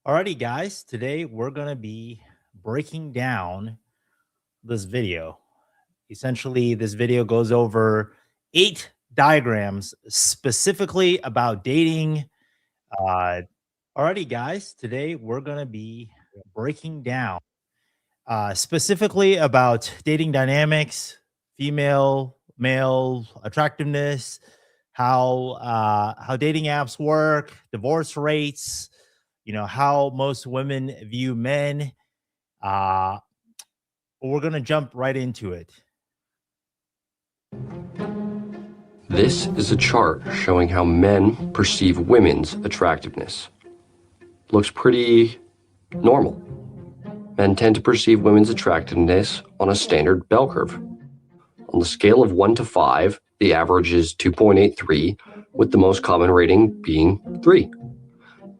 Alrighty, guys, today we're going to be breaking down this video. Essentially, this video goes over 8 diagrams specifically about dating. Uh, alrighty, guys, today we're going to be breaking down specifically about dating dynamics, female, male attractiveness, how dating apps work, divorce rates, how most women view men. uh we're gonna jump right into it. This is a chart showing how men perceive women's attractiveness. Looks pretty normal. Men tend to perceive women's attractiveness on a standard bell curve. On the scale of 1 to 5, the average is 2.83, with the most common rating being 3.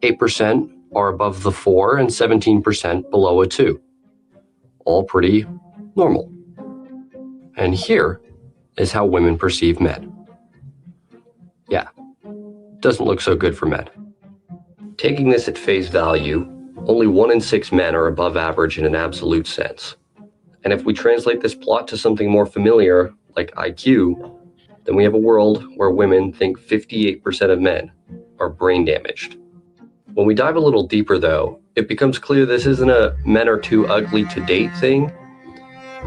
8% are above the 4 and 17% below a 2. All pretty normal. And here is how women perceive men. Yeah, doesn't look so good for men. Taking this at face value, only 1 in 6 men are above average in an absolute sense. And if we translate this plot to something more familiar, like IQ, then we have a world where women think 58% of men are brain damaged. When we dive a little deeper, though, it becomes clear this isn't a men are too ugly to date thing.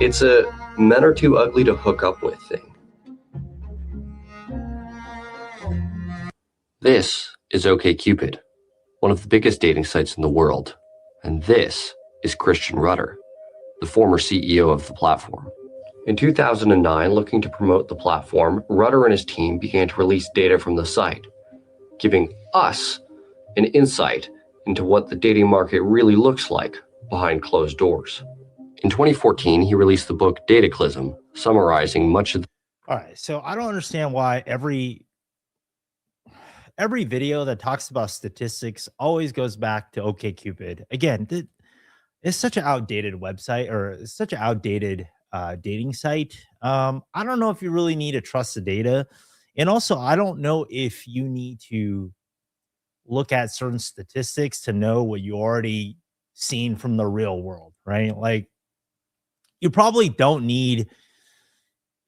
It's a men are too ugly to hook up with thing. This is OkCupid, one of the biggest dating sites in the world, and this is Christian Rudder, the former CEO of the platform. In 2009, looking to promote the platform, Rudder and his team began to release data from the site, giving us an insight into what the dating market really looks like behind closed doors. In 2014, he released the book Dataclysm, summarizing much of the... All right, so I don't understand why every video that talks about statistics always goes back to OkCupid. Again, it's such an outdated website, or it's such an outdated dating site. I don't know if you really need to trust the data. And also, I don't know if you need to look at certain statistics to know what you already seen from the real world, right? Like, you probably don't need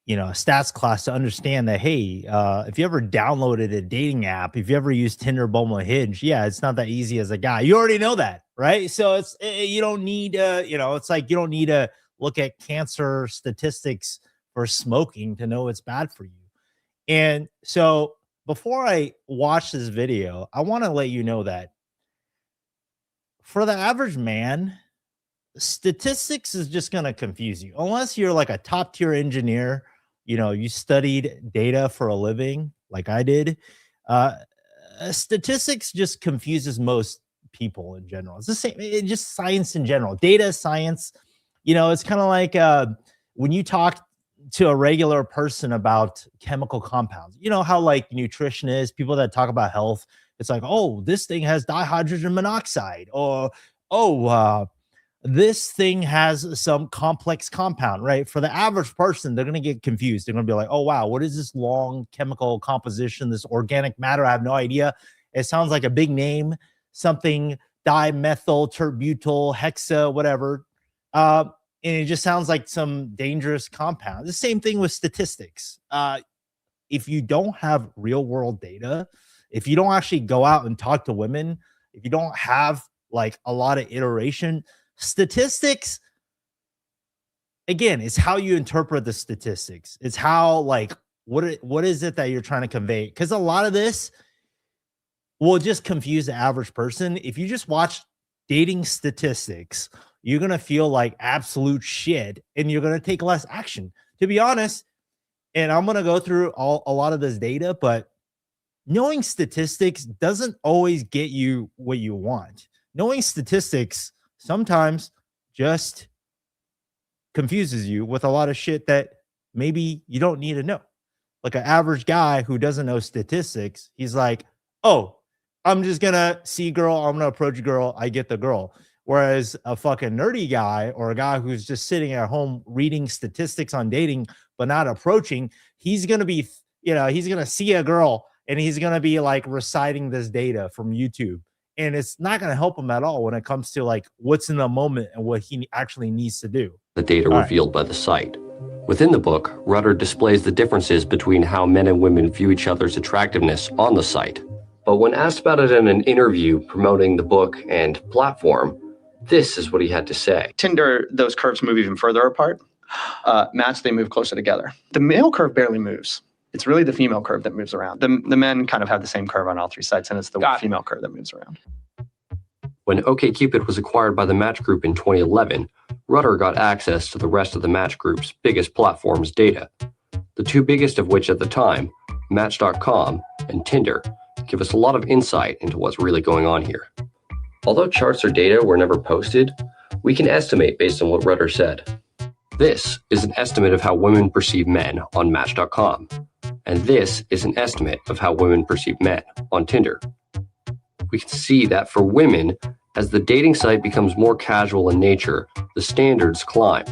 a stats class to understand that, hey, if you ever downloaded a dating app, if you ever used Tinder, Bumble, Hinge, yeah, it's not that easy as a guy. You already know that, right? So you don't need it's like you don't need to look at cancer statistics for smoking to know it's bad for you. And so before I watch this video, I want to let you know that for the average man, statistics is just going to confuse you unless you're like a top tier engineer. You studied data for a living like I did. Statistics just confuses most people in general. It's the same. It just science in general, data science. It's kind of like when you talk to a regular person about chemical compounds, how like nutritionists, people that talk about health, it's like, oh, this thing has dihydrogen monoxide, or this thing has some complex compound, right? For the average person, they're going to get confused. They're going to be like, oh, wow, what is this long chemical composition, this organic matter? I have no idea. It sounds like a big name, something dimethyl, terbutyl, hexa, whatever. And it just sounds like some dangerous compound. The same thing with statistics. If you don't have real world data, if you don't actually go out and talk to women, if you don't have like a lot of iteration, statistics, again, it's how you interpret the statistics. It's how, like, what is it that you're trying to convey? Because a lot of this will just confuse the average person. If you just watch dating statistics, you're going to feel like absolute shit and you're going to take less action, to be honest. And I'm going to go through a lot of this data, but knowing statistics doesn't always get you what you want. Knowing statistics sometimes just confuses you with a lot of shit that maybe you don't need to know. Like an average guy who doesn't know statistics, he's like, oh, I'm just going to see a girl, I'm going to approach a girl, I get the girl. Whereas a fucking nerdy guy or a guy who's just sitting at home reading statistics on dating but not approaching, he's going to be, he's going to see a girl and he's going to be like reciting this data from YouTube. And it's not going to help him at all when it comes to like what's in the moment and what he actually needs to do. The data revealed by the site. Within the book, Rutter displays the differences between how men and women view each other's attractiveness on the site. But when asked about it in an interview promoting the book and platform, this is what he had to say. Tinder, those curves move even further apart. Match, they move closer together. The male curve barely moves. It's really the female curve that moves around. The men kind of have the same curve on all three sites, and it's the female curve that moves around. When OkCupid was acquired by the Match Group in 2011, Rutter got access to the rest of the Match Group's biggest platform's data. The two biggest of which at the time, Match.com and Tinder, give us a lot of insight into what's really going on here. Although charts or data were never posted, we can estimate based on what Rutter said. This is an estimate of how women perceive men on Match.com, and this is an estimate of how women perceive men on Tinder. We can see that for women, as the dating site becomes more casual in nature, the standards climb.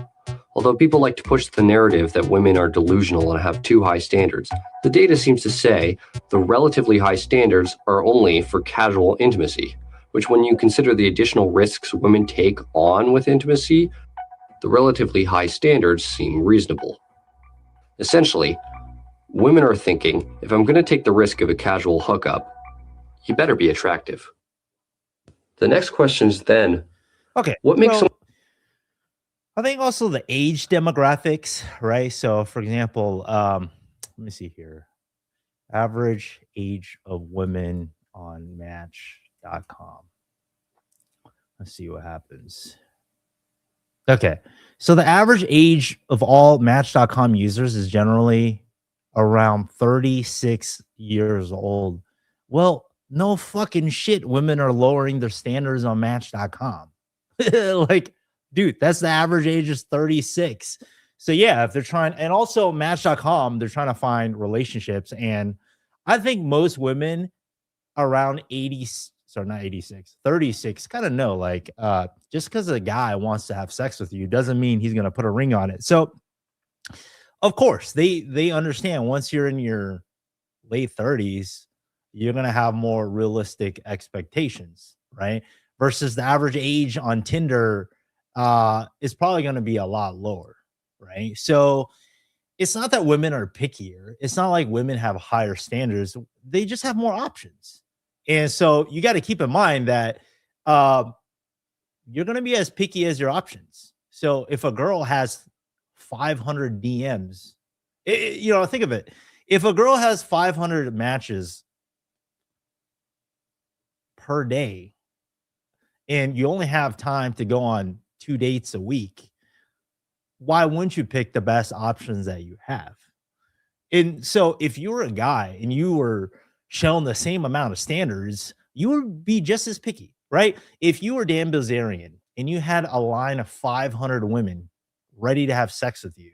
Although people like to push the narrative that women are delusional and have too high standards, the data seems to say the relatively high standards are only for casual intimacy, which when you consider the additional risks women take on with intimacy, the relatively high standards seem reasonable. Essentially, women are thinking, if I'm going to take the risk of a casual hookup, you better be attractive. The next question is then, okay, what makes someone... I think also the age demographics, right? So for example, let me see here. Average age of women on Match.com. Let's see what happens. Okay, so the average age of all Match.com users is generally around 36 years old. Well, no fucking shit. Women are lowering their standards on Match.com. Like, dude, that's the average age is 36. So yeah, if they're trying, and also Match.com, they're trying to find relationships. And I think most women around 80, sorry, not 86, 36 kind of know, like, just because a guy wants to have sex with you doesn't mean he's going to put a ring on it. So of course they understand once you're in your late 30s, you're going to have more realistic expectations, right? Versus the average age on Tinder is probably going to be a lot lower, right? So it's not that women are pickier. It's not like women have higher standards. They just have more options. And so you got to keep in mind that you're going to be as picky as your options. So if a girl has 500 DMs, think of it. If a girl has 500 matches per day and you only have time to go on 2 dates a week, why wouldn't you pick the best options that you have? And so if you were a guy and you were shown the same amount of standards, you would be just as picky, right? If you were Dan Bilzerian and you had a line of 500 women ready to have sex with you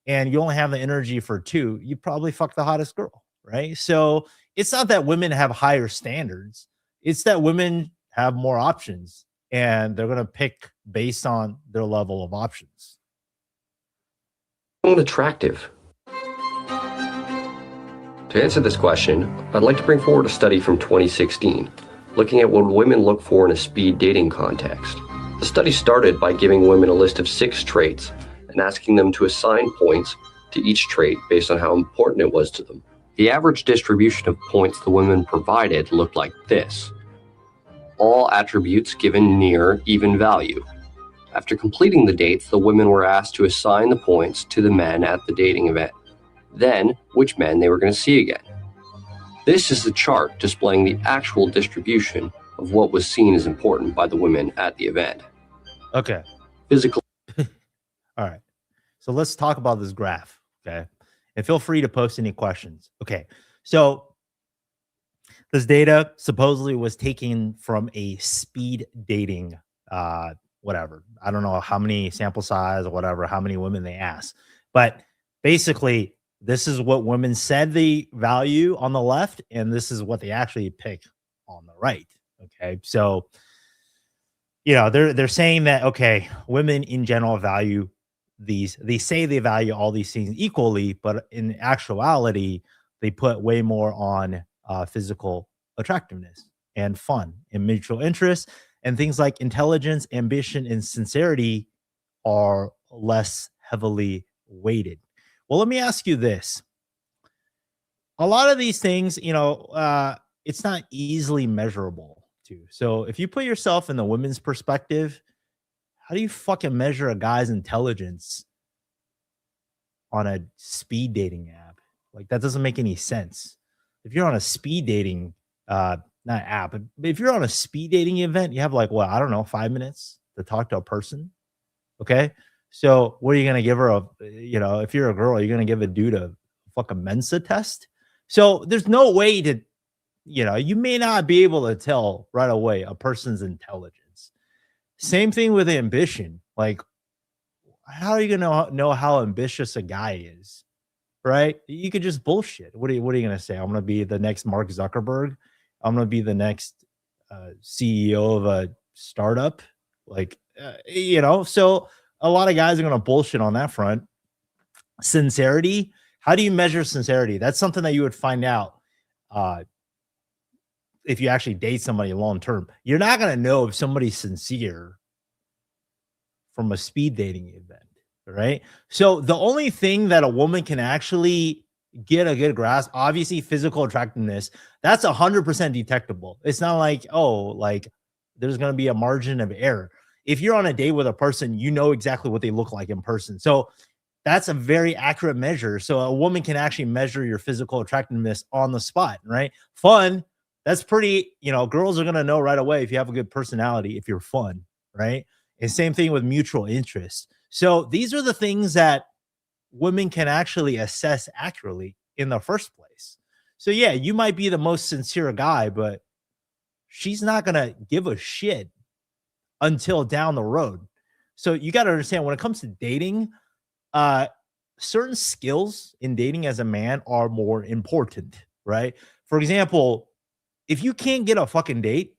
and you only have the energy for 2, you probably fuck the hottest girl, right? So it's not that women have higher standards. It's that women have more options and they're going to pick based on their level of options. Attractive? To answer this question, I'd like to bring forward a study from 2016, looking at what women look for in a speed dating context. The study started by giving women a list of 6 traits and asking them to assign points to each trait based on how important it was to them. The average distribution of points the women provided looked like this. All attributes given near even value. After completing the dates, the women were asked to assign the points to the men at the dating event, then which men they were going to see again. This is the chart displaying the actual distribution of what was seen as important by the women at the event. Okay. Physical. All right. So let's talk about this graph, okay? And feel free to post any questions. Okay. So this data supposedly was taken from a speed dating, whatever. I don't know how many sample size or whatever, how many women they asked. But basically, this is what women said the value on the left, and this is what they actually pick on the right. Okay. So, they're saying that, okay, women in general value these, they say they value all these things equally, but in actuality, they put way more on physical attractiveness. and fun and mutual interest. And things like intelligence, ambition, and sincerity are less heavily weighted. Well, let me ask you this. A lot of these things, it's not easily measurable too. So if you put yourself in the women's perspective, how do you fucking measure a guy's intelligence on a speed dating app? Like, that doesn't make any sense. If you're on a speed dating, not app, but if you're on a speed dating event, you have like, what, I don't know, 5 minutes to talk to a person. Okay. So what are you going to give her if you're a girl, you're going to give a dude a fucking Mensa test? So there's no way to, you may not be able to tell right away a person's intelligence. Same thing with ambition. Like, how are you going to know how ambitious a guy is? Right? You could just bullshit. What are you going to say? I'm going to be the next Mark Zuckerberg. I'm going to be the next CEO of a startup. Like, so a lot of guys are going to bullshit on that front. Sincerity. How do you measure sincerity? That's something that you would find out if you actually date somebody long term. You're not going to know if somebody's sincere from a speed dating event, right? So the only thing that a woman can actually get a good grasp, obviously physical attractiveness, that's 100% detectable. It's not like, there's going to be a margin of error. If you're on a date with a person, you know exactly what they look like in person. So that's a very accurate measure. So a woman can actually measure your physical attractiveness on the spot, right? Fun. That's pretty, girls are going to know right away if you have a good personality, if you're fun, right? And same thing with mutual interest. So these are the things that women can actually assess accurately in the first place. So yeah, you might be the most sincere guy, but she's not going to give a shit until down the road. So you got to understand, when it comes to dating, certain skills in dating as a man are more important, right? For example, if you can't get a fucking date,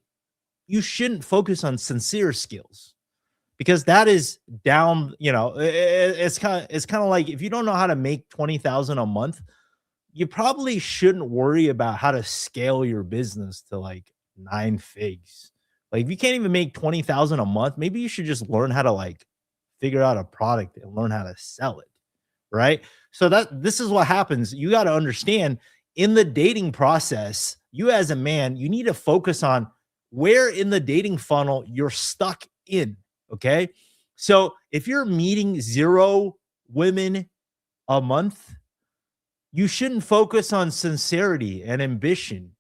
you shouldn't focus on sincere skills, because that is down, it's kind of like, if you don't know how to make 20,000 a month, you probably shouldn't worry about how to scale your business to like 9 figs. Like, if you can't even make 20,000 a month, maybe you should just learn how to like figure out a product and learn how to sell it, right? So this is what happens. You got to understand, in the dating process, you as a man, you need to focus on where in the dating funnel you're stuck in. Okay. So if you're meeting 0 women a month, you shouldn't focus on sincerity and ambition,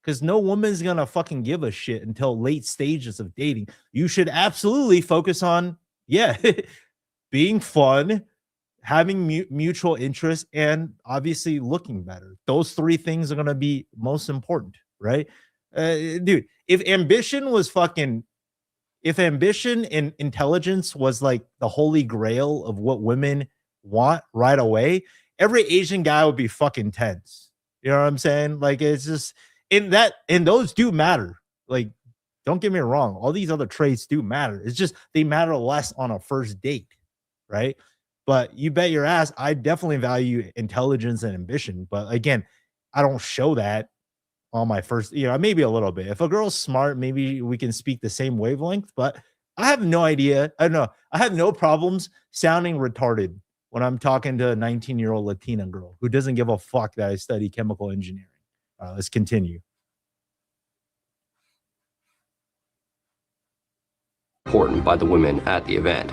because no woman's going to fucking give a shit until late stages of dating. You should absolutely focus on, being fun, having mutual interest, and obviously looking better. Those 3 things are going to be most important, right? Dude, if ambition and intelligence was like the holy grail of what women want right away, every Asian guy would be fucking tense. You know what I'm saying? Like, it's just and those do matter. Like, don't get me wrong, all these other traits do matter. It's just they matter less on a first date, right? But you bet your ass, I definitely value intelligence and ambition. But again, I don't show that on my first, maybe a little bit. If a girl's smart, maybe we can speak the same wavelength, but I have no idea. I don't know. I have no problems sounding retarded when I'm talking to a 19-year-old Latina girl who doesn't give a fuck that I study chemical engineering. Let's continue. Important by the women at the event.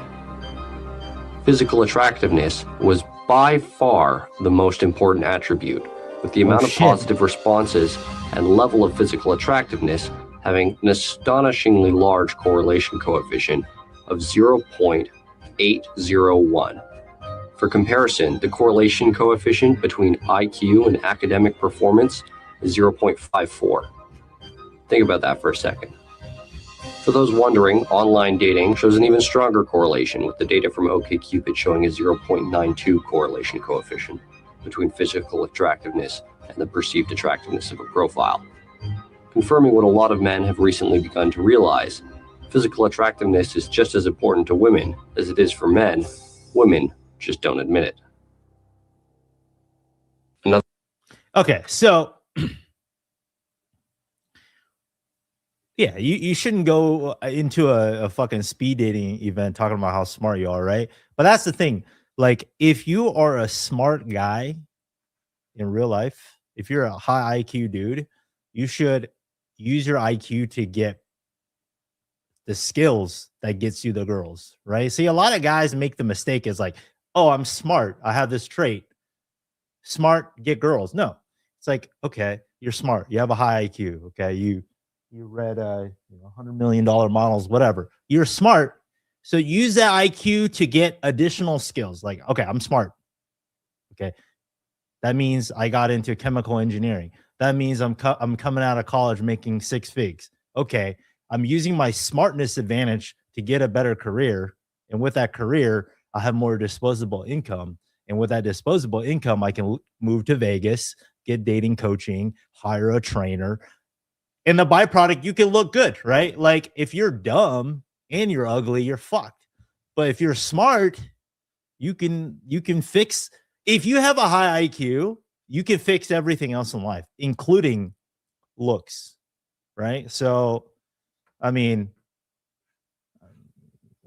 Physical attractiveness was by far the most important attribute, with the amount of positive responses and level of physical attractiveness having an astonishingly large correlation coefficient of 0.801. For comparison, the correlation coefficient between IQ and academic performance is 0.54. Think about that for a second. For those wondering, online dating shows an even stronger correlation, with the data from OkCupid showing a 0.92 correlation coefficient between physical attractiveness and the perceived attractiveness of a profile. Confirming what a lot of men have recently begun to realize, physical attractiveness is just as important to women as it is for men. Women just don't admit it. Okay, so Yeah, you shouldn't go into a fucking speed dating event talking about how smart you are, right? But that's the thing. Like, if you are a smart guy in real life, if you're a high IQ dude, you should use your IQ to get the skills that gets you the girls, right? See, a lot of guys make the mistake is like, oh, I'm smart. I have this trait. Smart, get girls. No, it's like, okay, you're smart. You have a high IQ. Okay, you read $100 million models, whatever. You're smart, so use that IQ to get additional skills. Like, okay, I'm smart. Okay, that means I got into chemical engineering. That means I'm coming out of college making 6 figs. Okay, I'm using my smartness advantage to get a better career, and with that career, I have more disposable income. And with that disposable income, I can move to Vegas, get dating coaching, hire a trainer. And the byproduct, you can look good, right? Like, if you're dumb and you're ugly, you're fucked. But if you're smart, you can fix. If you have a high IQ, you can fix everything else in life, including looks, right? So, I mean,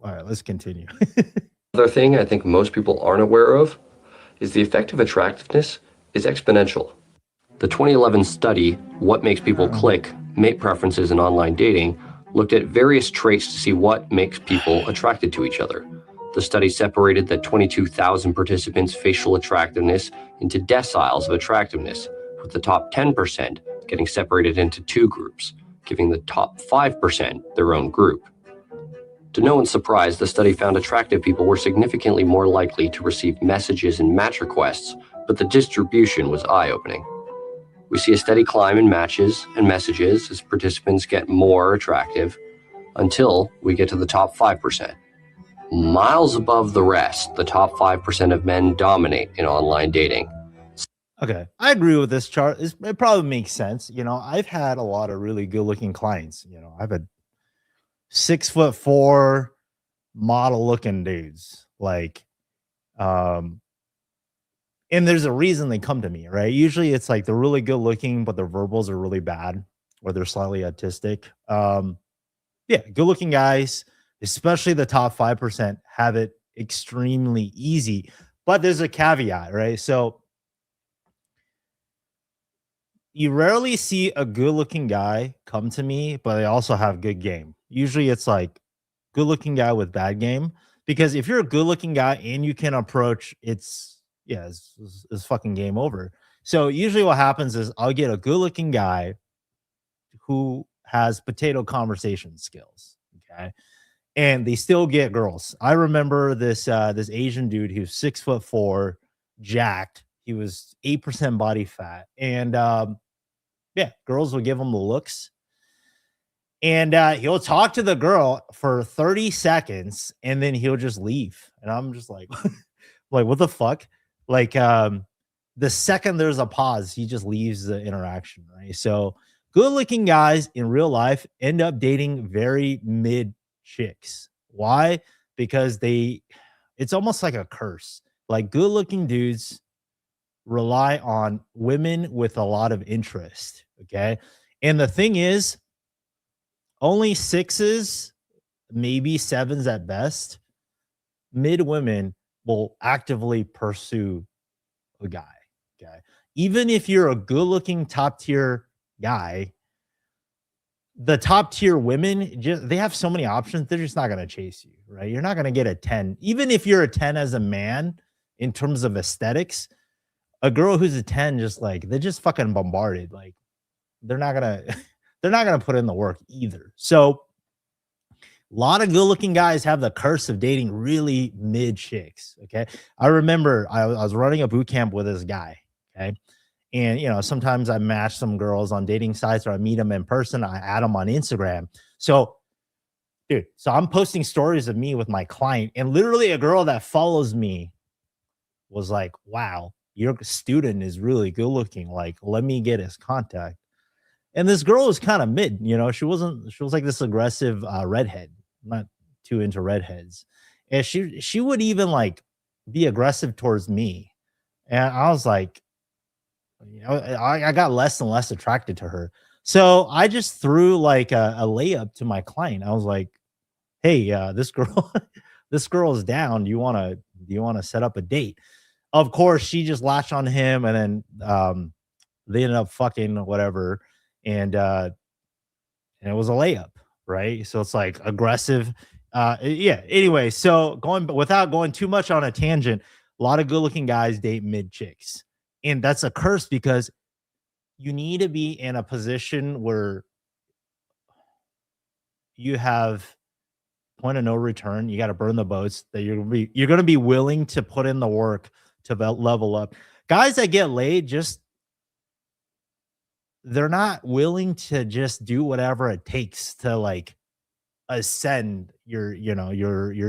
all right, let's continue. Another thing I think most people aren't aware of is the effect of attractiveness is exponential. The 2011 study, What Makes People Click, Mate Preferences in Online Dating, looked at various traits to see what makes people attracted to each other. The study separated the 22,000 participants' facial attractiveness into deciles of attractiveness, with the top 10% getting separated into 2 groups, giving the top 5% their own group. To no one's surprise, the study found attractive people were significantly more likely to receive messages and match requests, but the distribution was eye-opening. We see a steady climb in matches and messages as participants get more attractive until we get to the top 5%. Miles above the rest, the top 5% of men dominate in online dating. Okay, I agree with this chart. It probably makes sense. I've had a lot of really good-looking clients. I've had 6'4" model-looking dudes. Like, and there's a reason they come to me, right? Usually it's like they're really good looking, but their verbals are really bad, or they're slightly autistic. Yeah, good looking guys, especially the top 5%, have it extremely easy. But there's a caveat, right? So you rarely see a good looking guy come to me, but they also have good game. Usually it's like good looking guy with bad game. Because if you're a good looking guy and you can approach, it's fucking game over. So usually what happens is I'll get a good looking guy who has potato conversation skills. Okay. And they still get girls. I remember this Asian dude who's 6'4", jacked. He was 8% body fat. And yeah, girls will give him the looks. And he'll talk to the girl for 30 seconds and then he'll just leave. And I'm just like, like, what the fuck? Like, the second there's a pause, he just leaves the interaction, right? So good looking guys in real life end up dating very mid chicks. Why? Because it's almost like a curse. Like, good looking dudes rely on women with a lot of interest. Okay. And the thing is, only 6s, maybe 7s at best, mid women will actively pursue a guy. Okay. Even if you're a good looking top tier guy, the top tier women, they have so many options. They're just not going to chase you, right? You're not going to get a 10. Even if you're a 10 as a man in terms of aesthetics, a girl who's a 10, they're just fucking bombarded. Like, they're not going to put in the work either. So a lot of good looking guys have the curse of dating really mid chicks. Okay. I remember I was running a boot camp with this guy. Okay. And, sometimes I match some girls on dating sites or I meet them in person. I add them on Instagram. So, dude, I'm posting stories of me with my client, and literally a girl that follows me was like, wow, your student is really good looking. Like, let me get his contact. And this girl was kind of mid, she was like this aggressive redhead. I'm not too into redheads. And she would even like be aggressive towards me. And I was like, I got less and less attracted to her. So I just threw like a layup to my client. I was like, "Hey, this girl, this girl is down. Do you want to set up a date?" Of course, she just latched on him, and then they ended up fucking whatever, and it was a layup, right? So it's like aggressive. Yeah. Anyway, so going without going too much on a tangent, a lot of good-looking guys date mid chicks, and that's a curse because you need to be in a position where you have point of no return. You got to burn the boats. That you're gonna be willing to put in the work to level up. Guys that get laid, just they're not willing to just do whatever it takes to like ascend your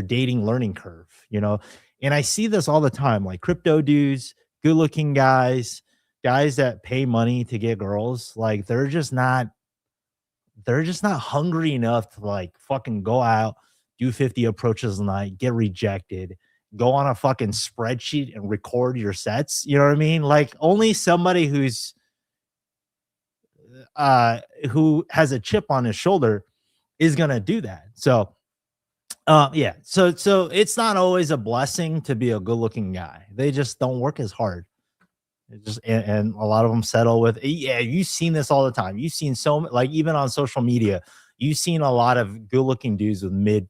dating learning curve. And I see this all the time, like crypto dudes, good looking guys that pay money to get girls, like they're just not hungry enough to like fucking go out, do 50 approaches a night, get rejected, go on a fucking spreadsheet and record your sets. You know what I mean? Like only somebody who has a chip on his shoulder is gonna do that. So yeah. So it's not always a blessing to be a good looking guy. They just don't work as hard. And a lot of them settle with, yeah, you've seen this all the time. You've seen like even on social media, you've seen a lot of good looking dudes with mid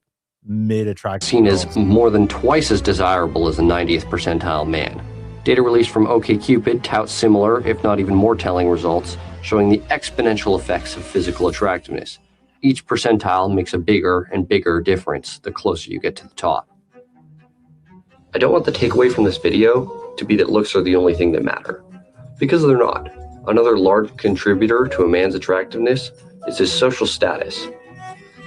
attractive Seen girls. as more than twice as desirable as a 90th percentile man. Data released from OkCupid touts similar, if not even more telling results, showing the exponential effects of physical attractiveness. Each percentile makes a bigger and bigger difference the closer you get to the top. I don't want the takeaway from this video to be that looks are the only thing that matter, because they're not. Another large contributor to a man's attractiveness is his social status.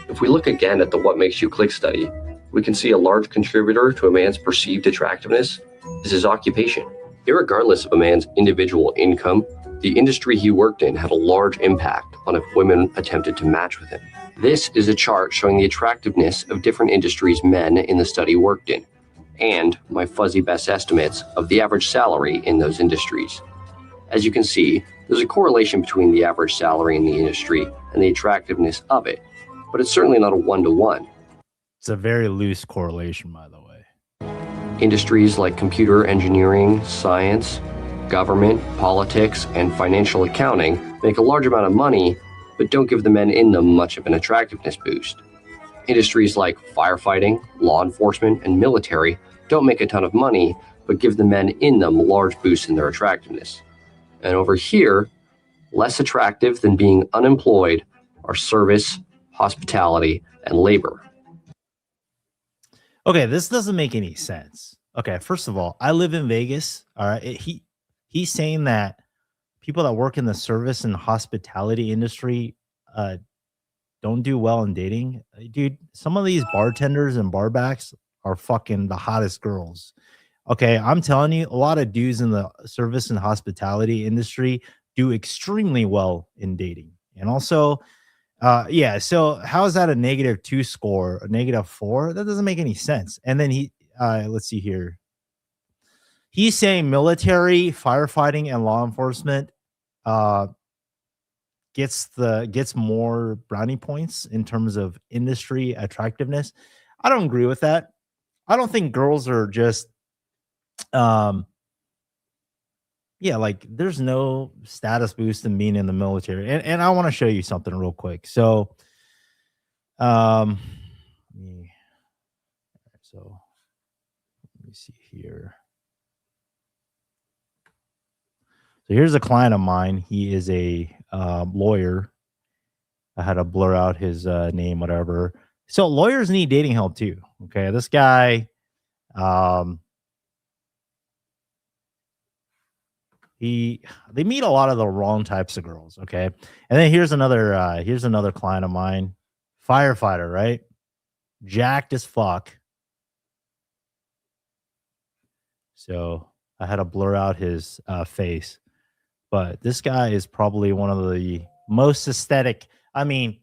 If we look again at the What Makes You Click study, we can see a large contributor to a man's perceived attractiveness is his occupation. Irregardless of a man's individual income, the industry he worked in had a large impact on if women attempted to match with him. This is a chart showing the attractiveness of different industries men in the study worked in, and my fuzzy best estimates of the average salary in those industries. As you can see, there's a correlation between the average salary in the industry and the attractiveness of it, but it's certainly not a one-to-one. It's a very loose correlation, by the way. Industries like computer engineering, science, government, politics, and financial accounting make a large amount of money, but don't give the men in them much of an attractiveness boost. Industries like firefighting, law enforcement, and military don't make a ton of money, but give the men in them large boosts in their attractiveness. And over here, less attractive than being unemployed are service, hospitality, and labor. Okay, this doesn't make any sense. Okay, first of all, I live in Vegas. All right, he's saying that people that work in the service and hospitality industry don't do well in dating. Dude, some of these bartenders and barbacks are fucking the hottest girls. Okay, I'm telling you, a lot of dudes in the service and hospitality industry do extremely well in dating. And also, yeah, so how is that a -2 score, a -4? That doesn't make any sense. And then let's see here. He's saying military, firefighting, and law enforcement gets more brownie points in terms of industry attractiveness. I don't agree with that. I don't think girls are just yeah, like there's no status boost in being in the military. And I want to show you something real quick. So let me see here. So here's a client of mine. He is a lawyer. I had to blur out his name, whatever. So lawyers need dating help too. Okay, this guy, they meet a lot of the wrong types of girls. Okay, and then here's another client of mine, firefighter, right? Jacked as fuck. So I had to blur out his face. But this guy is probably one of the most aesthetic. I mean,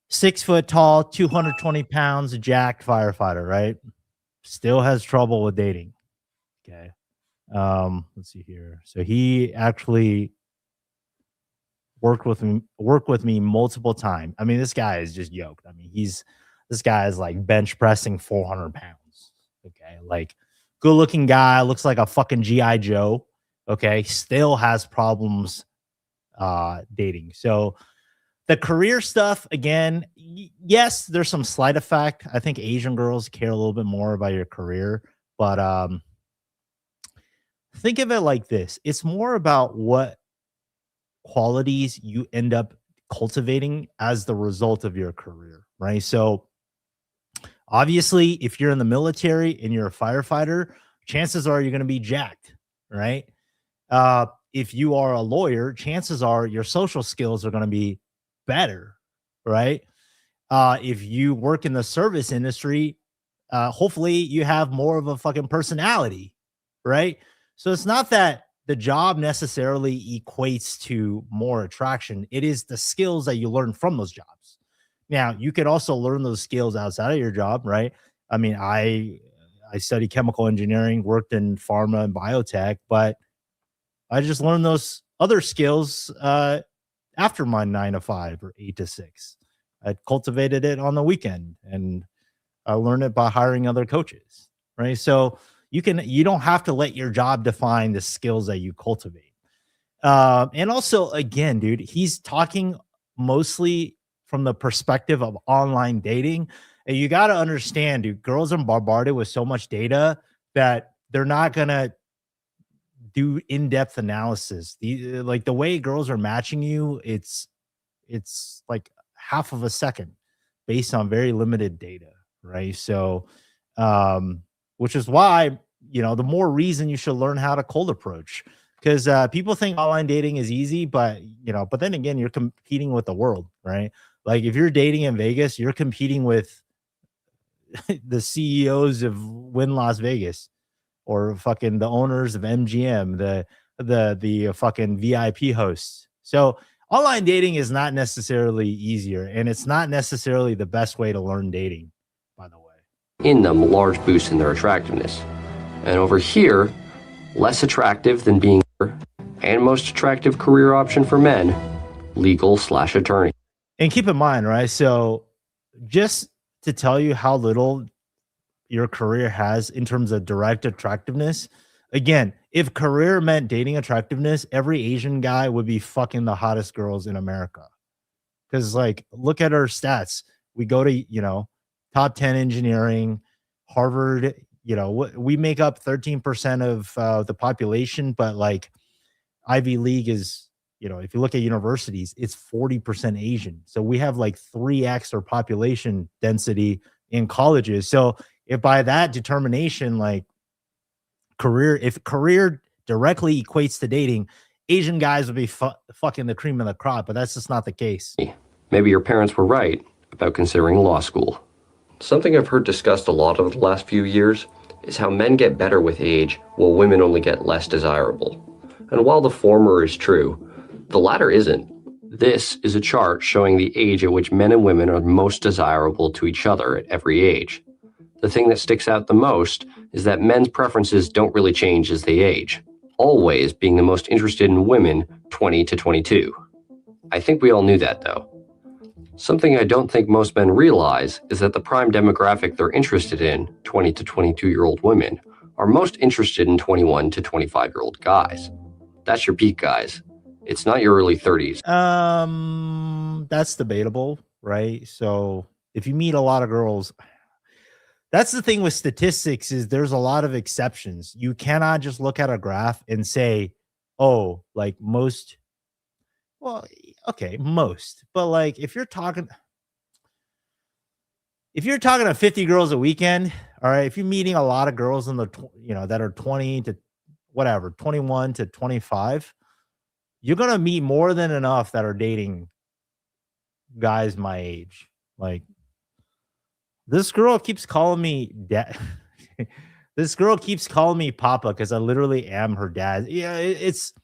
6 foot tall, 220 pounds, jacked firefighter, right? Still has trouble with dating. Okay. Let's see here. So he actually worked with me multiple times. I mean, this guy is just yoked. I mean, this guy is like bench pressing 400 pounds. Okay, like good looking guy, looks like a fucking GI Joe. Okay, still has problems dating. So the career stuff, again, yes, there's some slight effect. I think Asian girls care a little bit more about your career, but think of it like this. It's more about what qualities you end up cultivating as the result of your career, right? So obviously, if you're in the military and you're a firefighter, chances are you're going to be jacked, right? If you are a lawyer, chances are your social skills are going to be better, right? If you work in the service industry, hopefully you have more of a fucking personality, right? So it's not that the job necessarily equates to more attraction. It is the skills that you learn from those jobs. Now, you could also learn those skills outside of your job, right? I mean, I studied chemical engineering, worked in pharma and biotech, but I just learned those other skills after my 9 to 5 or 8 to 6. I cultivated it on the weekend, and I learned it by hiring other coaches, right? So you don't have to let your job define the skills that you cultivate. And also, again, dude, he's talking mostly from the perspective of online dating. And you got to understand, dude, girls are bombarded with so much data that they're not going to do in-depth analysis. Like the way girls are matching you, it's like half of a second based on very limited data, right? So which is why, the more reason you should learn how to cold approach, because people think online dating is easy, but but then again, you're competing with the world, right? Like if you're dating in Vegas, you're competing with the CEOs of Wynn Las Vegas, or fucking the owners of MGM, the fucking VIP hosts. So online dating is not necessarily easier, and it's not necessarily the best way to learn dating, by the way. In them, a large boost in their attractiveness. And over here, less attractive than being and most attractive career option for men, legal/attorney. And keep in mind, right? So just to tell you how little your career has in terms of direct attractiveness. Again, if career meant dating attractiveness, every Asian guy would be fucking the hottest girls in America. Because, like, look at our stats. We go to, top 10 engineering, Harvard, we make up 13% of the population, but like Ivy League is, if you look at universities, it's 40% Asian. So we have like 3x our population density in colleges. So if by that determination, like if career directly equates to dating, Asian guys would be fucking the cream of the crop, but that's just not the case. Maybe your parents were right about considering law school. Something I've heard discussed a lot over the last few years is how men get better with age while women only get less desirable. And while the former is true, the latter isn't. This is a chart showing the age at which men and women are most desirable to each other at every age. The thing that sticks out the most is that men's preferences don't really change as they age, always being the most interested in women 20 to 22. I think we all knew that, though. Something I don't think most men realize is that the prime demographic they're interested in, 20 to 22-year-old women, are most interested in 21 to 25-year-old guys. That's your peak, guys. It's not your early 30s. That's debatable, right? So if you meet a lot of girls, that's the thing with statistics, is there's a lot of exceptions. You cannot just look at a graph and say, oh, like most, well, okay, most, but like if you're talking to 50 girls a weekend, all right, if you're meeting a lot of girls in the, that are 20 to whatever, 21 to 25, you're going to meet more than enough that are dating guys my age. Like, this girl keeps calling me dad. This girl keeps calling me Papa because I literally am her dad. Yeah, it's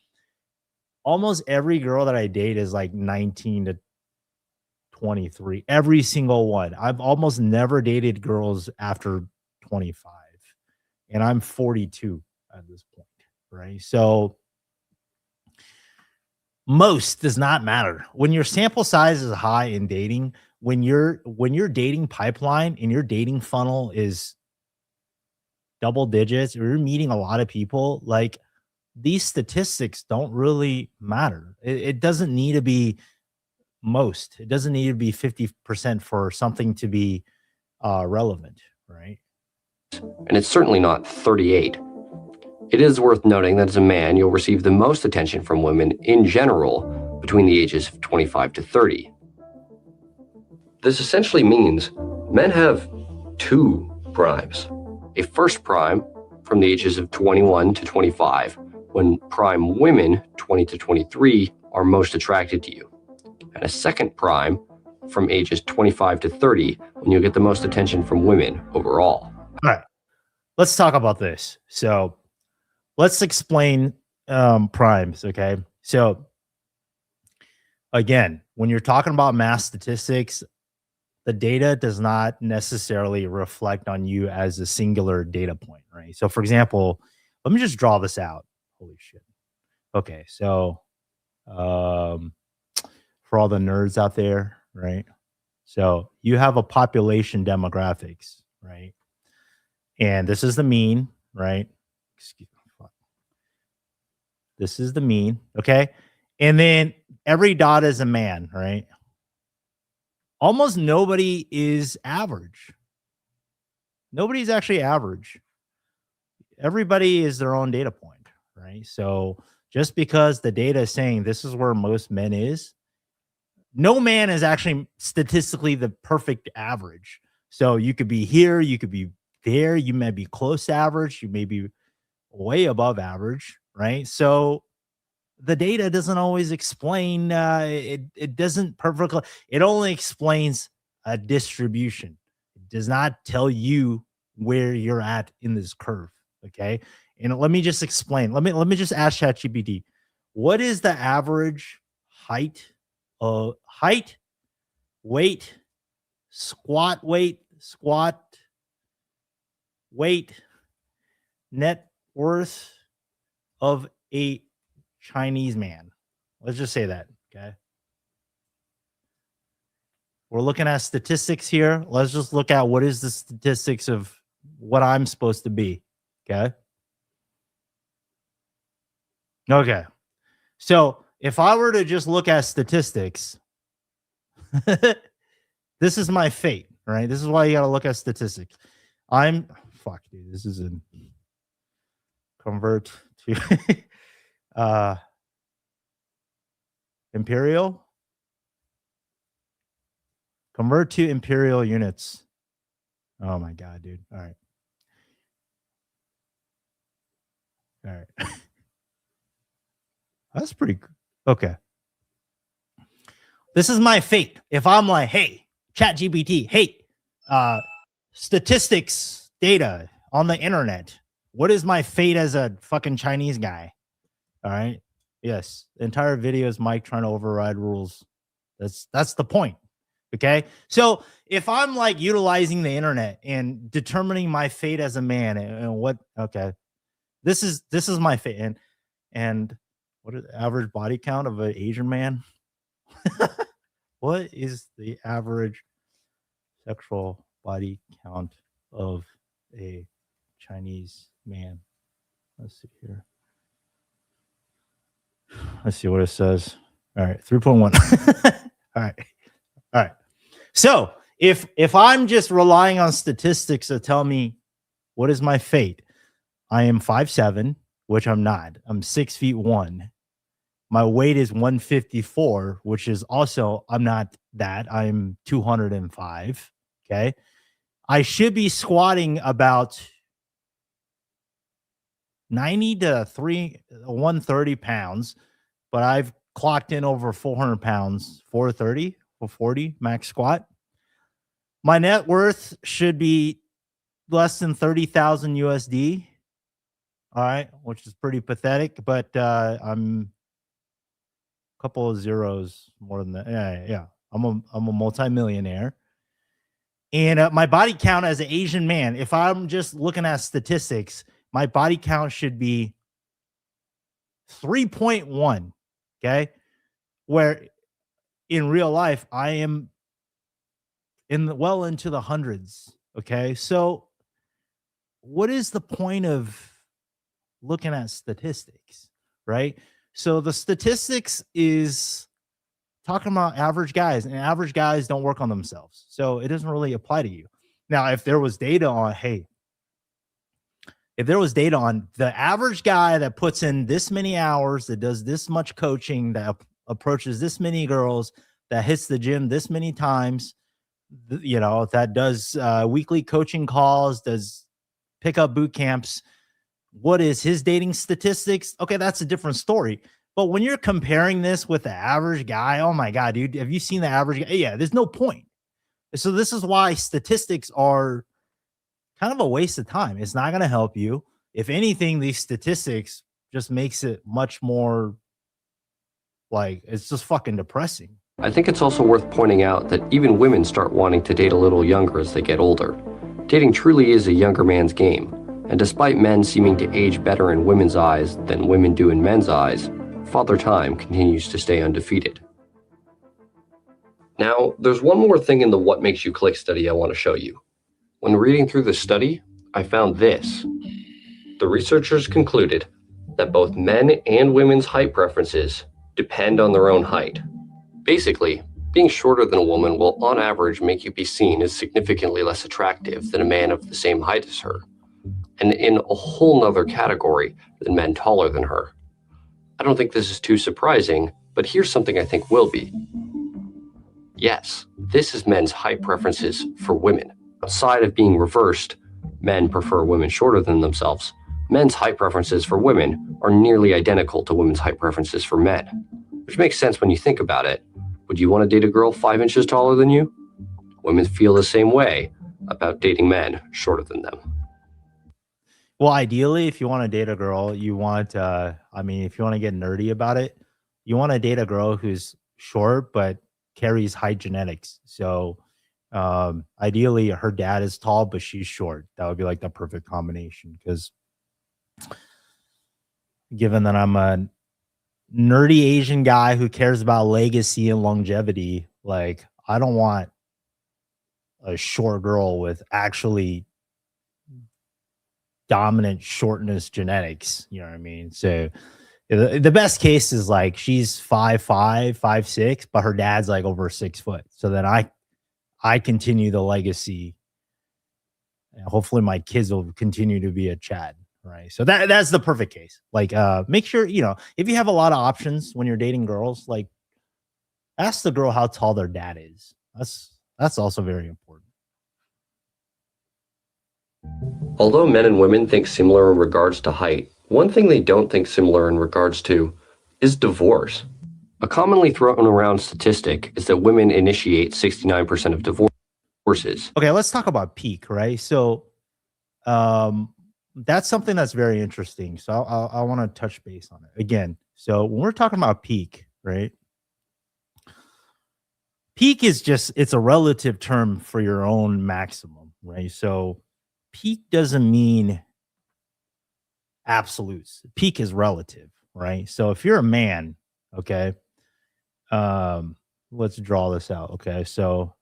almost every girl that I date is like 19 to 23. Every single one. I've almost never dated girls after 25. And I'm 42 at this point, right? So most does not matter. When your sample size is high in dating, when your dating pipeline and your dating funnel is double digits, or you're meeting a lot of people, like these statistics don't really matter. It doesn't need to be most. It doesn't need to be 50% for something to be relevant, right? And it's certainly not 38. It is worth noting that as a man, you'll receive the most attention from women in general between the ages of 25 to 30. This essentially means men have two primes. A first prime from the ages of 21 to 25, when prime women 20 to 23 are most attracted to you. And a second prime from ages 25 to 30, when you'll get the most attention from women overall. All right, let's talk about this. So let's explain primes, okay? So again, when you're talking about mass statistics, the data does not necessarily reflect on you as a singular data point, right? So for example, let me just draw this out. Holy shit. Okay, so for all the nerds out there, right? So you have a population demographics, right? And this is the mean, right? Excuse me. This is the mean, okay? And then every dot is a man, right? Almost nobody is average. Nobody's actually average. Everybody is their own data point, right? So just because the data is saying this is where most men is, no man is actually statistically the perfect average. So you could be here, you could be there, you may be close to average, you may be way above average, right? So the data doesn't always explain, it doesn't perfectly, it only explains a distribution. It does not tell you where you're at in this curve, okay? And let me just explain. Let me just ask ChatGPT, what is the average height, weight, squat weight, net worth of a Chinese man? Let's just say that, okay? We're looking at statistics here. Let's just look at what is the statistics of what I'm supposed to be, okay? Okay. So if I were to just look at statistics, this is my fate, right? This is why you got to look at statistics. Fuck, dude. This is a convert to imperial. Convert to imperial units. Oh my God, dude. All right. All right. That's pretty good. Okay. This is my fate. If I'm like, hey, ChatGPT, hey, statistics data on the internet, what is my fate as a fucking Chinese guy? All right. Yes. The entire video is Mike trying to override rules. That's the point. Okay. So if I'm like utilizing the internet and determining my fate as a man and what, okay, this is my fate. And what is the average body count of an Asian man? What is the average sexual body count of a Chinese man? Let's see here. Let's see what it says. All right, 3.1. All right. All right. So if I'm just relying on statistics to tell me what is my fate, I am 5'7", which I'm not. I'm 6'1". My weight is 154, which is also, I'm not that. I'm 205. Okay. I should be squatting about 90 to 130 pounds, but I've clocked in over 400 pounds, 430 or 40 max squat. My net worth should be less than 30,000 USD. All right, which is pretty pathetic, but I'm a couple of zeros more than that. Yeah. I'm a multimillionaire. And my body count as an Asian man, if I'm just looking at statistics, my body count should be 3.1. Okay. where in real life I am well into the hundreds. Okay. So what is the point of looking at statistics, right? So the statistics is talking about average guys, and average guys don't work on themselves. So it doesn't really apply to you. Now, if there was data on, hey, if there was data on the average guy that puts in this many hours, that does this much coaching, that approaches this many girls, that hits the gym this many times, that does weekly coaching calls, does pick up boot camps, what is his dating statistics? Okay, that's a different story. But when you're comparing this with the average guy, oh my God, dude, have you seen the average guy? Yeah, there's no point. So this is why statistics are kind of a waste of time. It's not going to help you. If anything, these statistics just makes it much more like it's just fucking depressing. I think it's also worth pointing out that even women start wanting to date a little younger as they get older. Dating truly is a younger man's game, and despite men seeming to age better in women's eyes than women do in men's eyes, Father Time continues to stay undefeated. Now, there's one more thing in the What Makes You Click study I want to show you. When reading through the study, I found this. The researchers concluded that both men and women's height preferences depend on their own height. Basically, being shorter than a woman will on average make you be seen as significantly less attractive than a man of the same height as her, and in a whole nother category than men taller than her. I don't think this is too surprising, but here's something I think will be. Yes, this is men's height preferences for women. Outside of being reversed, men prefer women shorter than themselves, men's height preferences for women are nearly identical to women's height preferences for men, which makes sense when you think about it. Would you want to date a girl 5 inches taller than you? Women feel the same way about dating men shorter than them. Well, ideally, if you want to date a girl, you want, if you want to get nerdy about it, you want to date a girl who's short, but carries high genetics. So ideally, her dad is tall, but she's short. That would be like the perfect combination. Because given that I'm a nerdy Asian guy who cares about legacy and longevity, like I don't want a short girl with actually dominant shortness genetics. You know what I mean? So the best case is like she's 5'5", 5'6", but her dad's like over 6 foot. So then I continue the legacy. And hopefully my kids will continue to be a Chad. Right. So that's the perfect case. Like, make sure, if you have a lot of options when you're dating girls, like ask the girl how tall their dad is. That's also very important. Although men and women think similar in regards to height, one thing they don't think similar in regards to is divorce. A commonly thrown around statistic is that women initiate 69% of divorces. Okay, let's talk about peak, right? So, that's something that's very interesting. So I want to touch base on it again. So when we're talking about peak, right? Peak is it's a relative term for your own maximum, right? So peak doesn't mean absolutes. Peak is relative, right? So if you're a man, okay, let's draw this out. Okay, so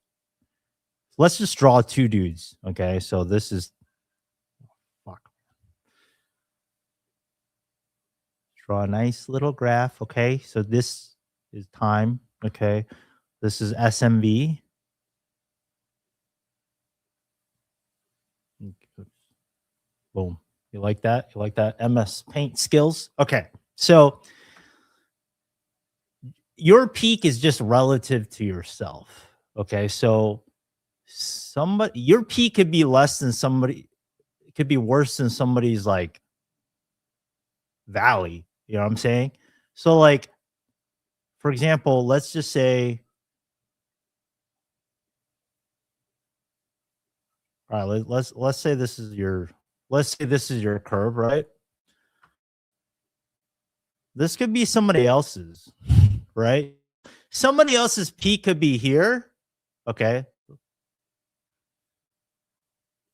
let's just draw two dudes. Okay, so this is draw a nice little graph. Okay, so this is time. Okay, this is SMV. Boom. You like that? You like that? MS Paint skills? Okay, so your peak is just relative to yourself. Okay, so your peak could be less than somebody. It could be worse than somebody's like valley. You know what I'm saying? So like, for example, let's just say, all right, let's say this is your curve, right? This could be somebody else's, right? Somebody else's peak could be here. Okay.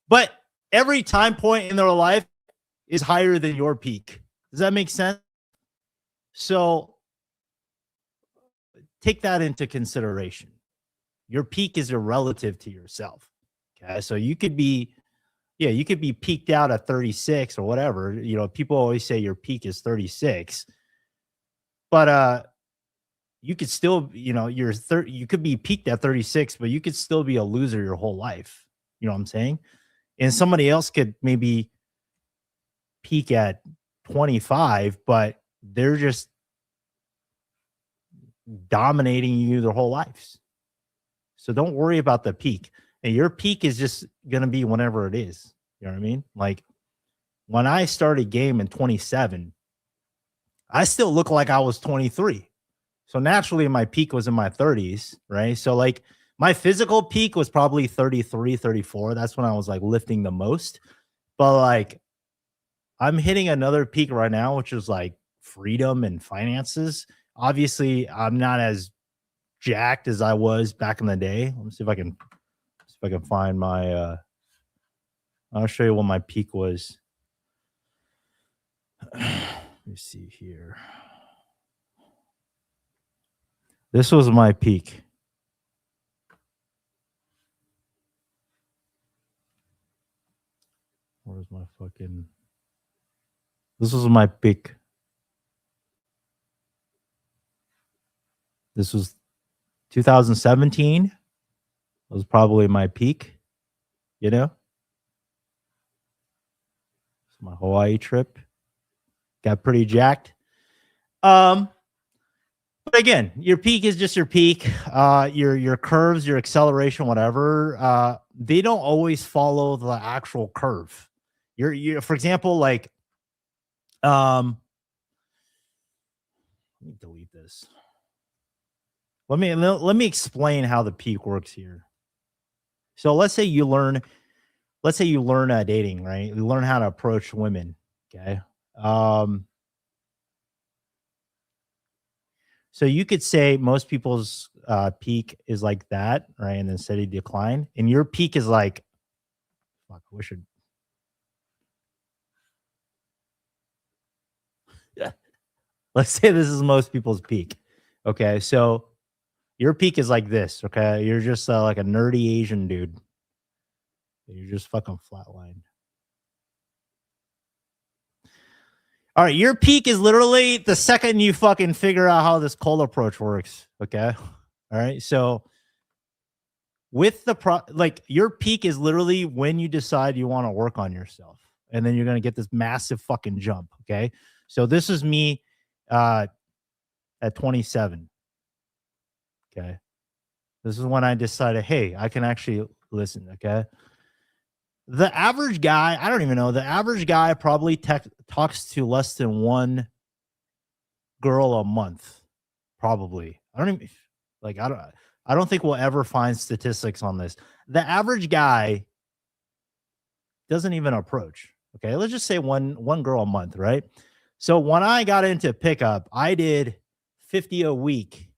But every time point in their life is higher than your peak. Does that make sense? So take that into consideration. Your peak is relative to yourself. Okay. So you could be, yeah, you could be peaked out at 36 or whatever. You know, people always say your peak is 36, but you could still, you know, you could be peaked at 36, but you could still be a loser your whole life. You know what I'm saying? And somebody else could maybe peak at 25, but they're just dominating you their whole lives. So don't worry about the peak. And your peak is just going to be whenever it is. You know what I mean? Like when I started game in 27, I still look like I was 23. So naturally my peak was in my 30s, right? So like my physical peak was probably 33, 34. That's when I was like lifting the most. But like I'm hitting another peak right now, which is like freedom and finances. Obviously, I'm not as jacked as I was back in the day. Let me see if I can find my I'll show you what my peak was. Let me see here. This was my peak. Where's my fucking... This was my peak. This was 2017. It was probably my peak, you know? It's my Hawaii trip. Got pretty jacked. But again, your peak is just your peak. Your curves, your acceleration, whatever, they don't always follow the actual curve. You're for example, like let me delete this. Let me explain how the peak works here. So let's say you learn dating, right? You learn how to approach women. Okay. So you could say most people's peak is like that, right? And then steady decline. And your peak is like, fuck, I wish yeah. Let's say this is most people's peak. Okay. So your peak is like this. Okay. You're just like a nerdy Asian dude. You're just fucking flatlined. All right, your peak is literally the second you fucking figure out how this cold approach works. Okay. All right. So with like your peak is literally when you decide you want to work on yourself. And then you're going to get this massive fucking jump. Okay. So this is me at 27. Okay. This is when I decided, hey, I can actually listen. Okay. The average guy, I don't even know. The average guy probably talks to less than one girl a month. Probably. I don't think we'll ever find statistics on this. The average guy doesn't even approach. Okay. Let's just say one girl a month, right? So when I got into pickup, I did 50 a week.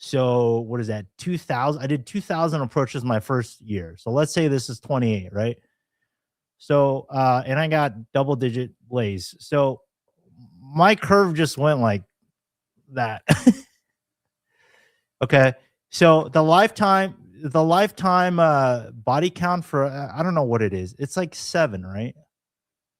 So what is that? 2,000. I did 2,000 approaches my first year. So let's say this is 28, right? So, and I got double digit blaze. So my curve just went like that. Okay. So the lifetime body count for, I don't know what it is. It's like 7, right?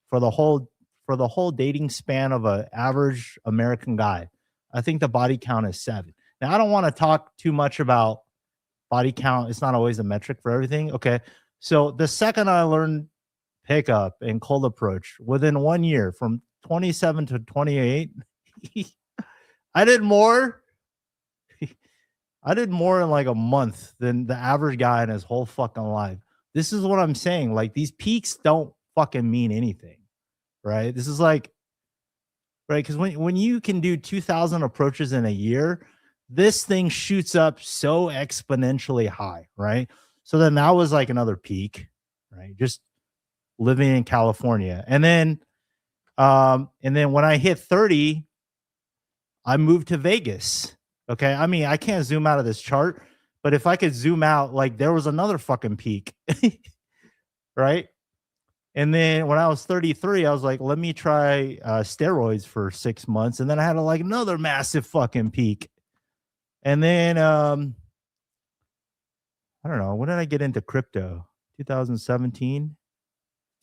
For the whole dating span of an average American guy. I think the body count is 7. Now, I don't want to talk too much about body count. It's not always a metric for everything. Okay. So the second I learned pickup and cold approach, within 1 year from 27 to 28, I did more in like a month than the average guy in his whole fucking life. This is what I'm saying. Like these peaks don't fucking mean anything, right? This is like, right? Because when you can do 2,000 approaches in a year, this thing shoots up so exponentially high, right? So then that was like another peak, right? Just living in California. And then when I hit 30, I moved to Vegas. Okay. I mean, I can't zoom out of this chart, but if I could zoom out, like there was another fucking peak, right? And then when I was 33, I was like, let me try steroids for 6 months. And then I had like another massive fucking peak. And then I don't know, when did I get into crypto? 2017,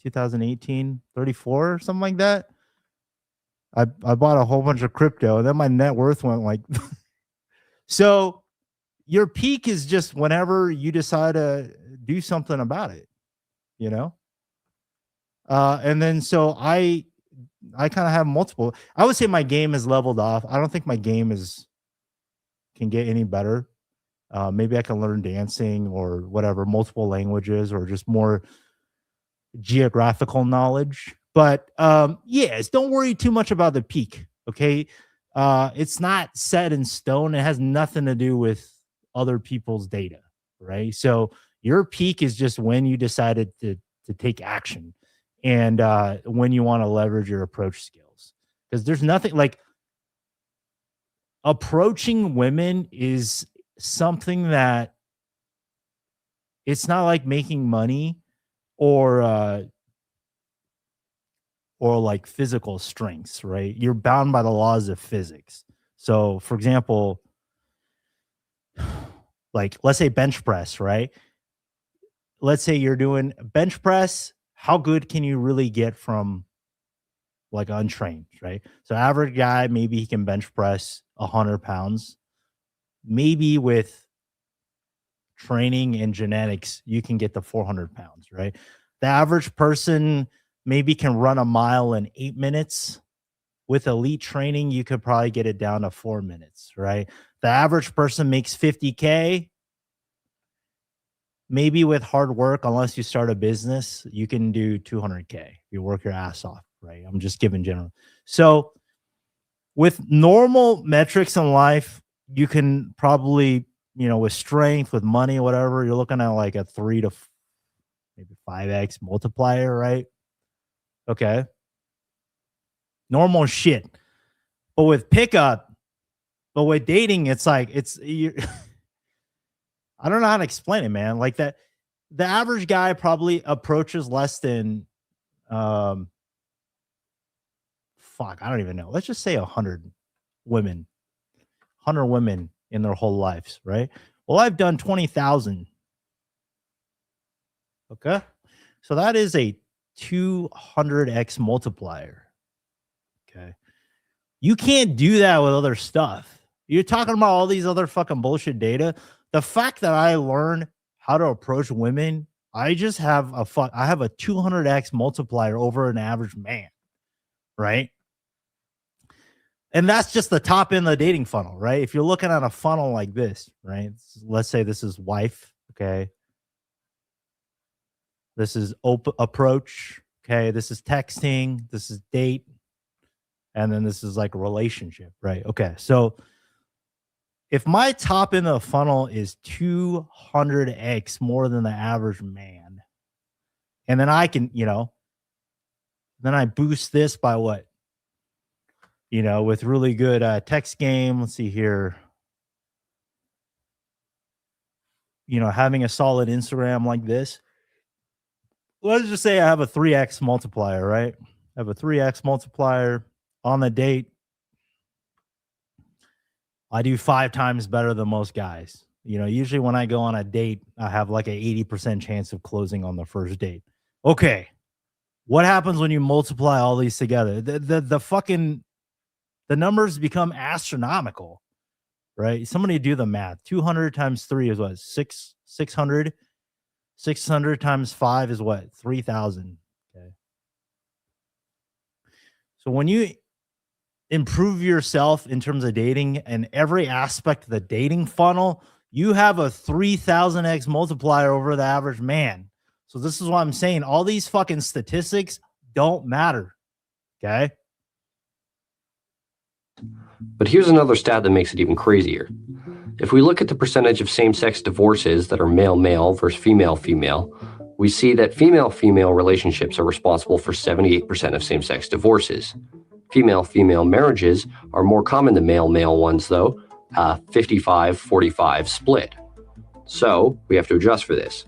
2018, 34 or something like that. I bought a whole bunch of crypto, and then my net worth went like so your peak is just whenever you decide to do something about it, you know? And then so I kind of have multiple. I would say my game is leveled off. I don't think my game can get any better. Maybe I can learn dancing or whatever, multiple languages, or just more geographical knowledge. But yes, don't worry too much about the peak. Okay. It's not set in stone. It has nothing to do with other people's data, right? So your peak is just when you decided to take action, and when you want to leverage your approach skills. Because there's nothing like approaching women is something that it's not like making money or like physical strengths, right? You're bound by the laws of physics. So, for example, like let's say bench press, right? Let's say you're doing bench press. How good can you really get from like untrained, right? So average guy, maybe he can bench press 100 pounds. Maybe with training and genetics, you can get to 400 pounds, right? The average person maybe can run a mile in 8 minutes. With elite training, you could probably get it down to 4 minutes, right? The average person makes 50K. Maybe with hard work, unless you start a business, you can do 200K. You work your ass off, right? I'm just giving general. So with normal metrics in life, you can probably, with strength, with money, whatever, you're looking at like a 3 to maybe 5x multiplier, right? Okay. Normal shit. But with dating, it's like, I don't know how to explain it, man. Like that, the average guy probably approaches less than, I don't even know. Let's just say 100 women in their whole lives, right? Well, I've done 20,000. Okay. So that is a 200x multiplier. Okay. You can't do that with other stuff. You're talking about all these other fucking bullshit data. The fact that I learned how to approach women, I just have a 200x multiplier over an average man, right? And that's just the top end of the dating funnel, right? If you're looking at a funnel like this, right? Let's say this is wife, okay? This is approach, okay? This is texting, this is date, and then this is like a relationship, right? Okay, so if my top end of the funnel is 200x more than the average man, and then I can, then I boost this by what? With really good text game. Let's see here. Having a solid Instagram like this. Let's just say I have a 3x multiplier, right? I have a 3x multiplier on the date. I do 5 times better than most guys. Usually when I go on a date, I have like an 80% chance of closing on the first date. Okay. What happens when you multiply all these together? The numbers become astronomical, right? Somebody do the math. 200 times 3 is what? 600. 600 times 5 is what? 3,000. Okay. So when you improve yourself in terms of dating and every aspect of the dating funnel, you have a 3,000x multiplier over the average man. So this is what I'm saying. All these fucking statistics don't matter. Okay. But here's another stat that makes it even crazier. If we look at the percentage of same-sex divorces that are male-male versus female-female, we see that female-female relationships are responsible for 78% of same-sex divorces. Female-female marriages are more common than male-male ones, though, 55-45 split. So we have to adjust for this.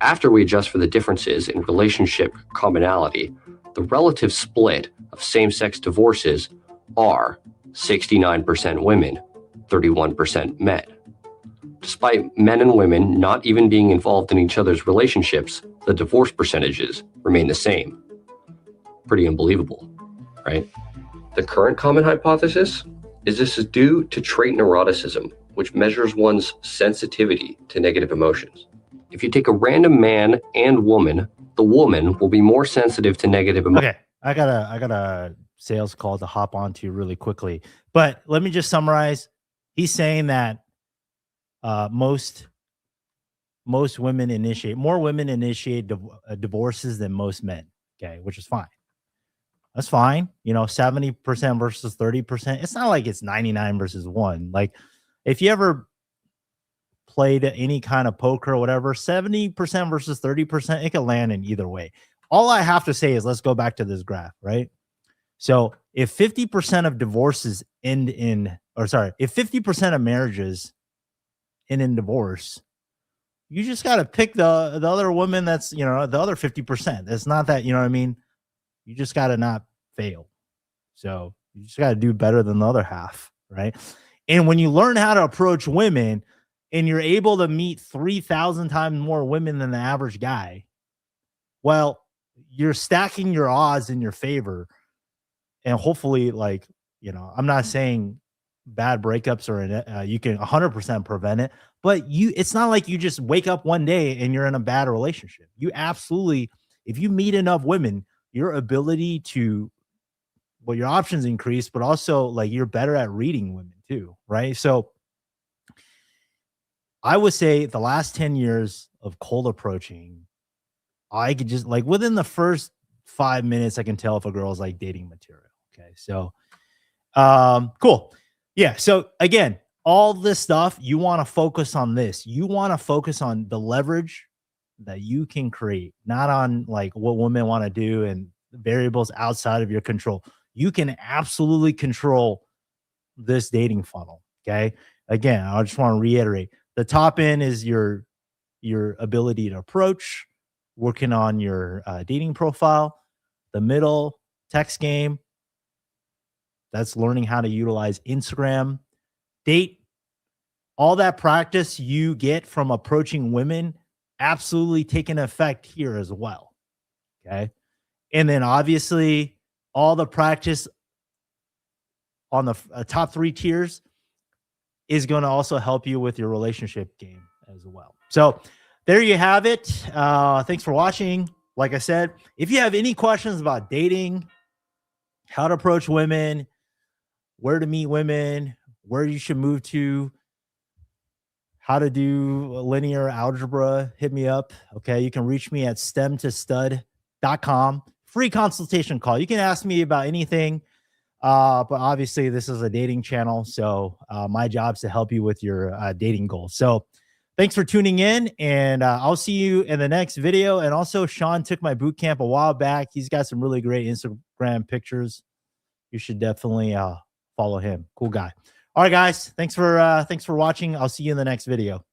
After we adjust for the differences in relationship commonality, the relative split of same-sex divorces are 69% women, 31% men. Despite men and women not even being involved in each other's relationships, the divorce percentages remain the same. Pretty unbelievable, right? The current common hypothesis is this is due to trait neuroticism, which measures one's sensitivity to negative emotions. If you take a random man and woman, the woman will be more sensitive to negative emotions. Okay, I got a sales call to hop onto really quickly, but let me just summarize. He's saying that most women more women initiate divorces than most men. Okay, which is fine. That's fine. 70% versus 30%. It's not like it's 99 versus 1. Like if you ever played any kind of poker or whatever, 70% versus 30%, it could land in either way. All I have to say is let's go back to this graph, right? So if 50% of divorces if 50% of marriages end in divorce, you just got to pick the other woman that's, the other 50%. It's not that, you know what I mean? You just got to not fail. So you just got to do better than the other half, right? And when you learn how to approach women and you're able to meet 3,000 times more women than the average guy, well, you're stacking your odds in your favor. And hopefully, I'm not saying bad breakups or you can 100% prevent it, but it's not like you just wake up one day and you're in a bad relationship. You absolutely, if you meet enough women, your ability to, your options increase, but also you're better at reading women too, right? So I would say the last 10 years of cold approaching, I could just within the first 5 minutes, I can tell if a girl's dating material. Okay. So, cool. Yeah. So again, all this stuff, you want to focus on this. You want to focus on the leverage that you can create, not on what women want to do and variables outside of your control. You can absolutely control this dating funnel. Okay. Again, I just want to reiterate, the top end is your ability to approach, working on your dating profile. The middle, text game, that's learning how to utilize Instagram. Date, all that practice you get from approaching women absolutely taking effect here as well. Okay. And then obviously all the practice on the top 3 tiers is going to also help you with your relationship game as well. So there you have it. Thanks for watching. Like I said, if you have any questions about dating, how to approach women, where to meet women, where you should move to, how to do linear algebra, hit me up. Okay. You can reach me at stemtostud.com. Free consultation call. You can ask me about anything. But obviously this is a dating channel. So my job is to help you with your dating goals. So thanks for tuning in, and I'll see you in the next video. And also Sean took my boot camp a while back. He's got some really great Instagram pictures. You should definitely follow him. Cool guy. All right, guys. Thanks for watching. I'll see you in the next video.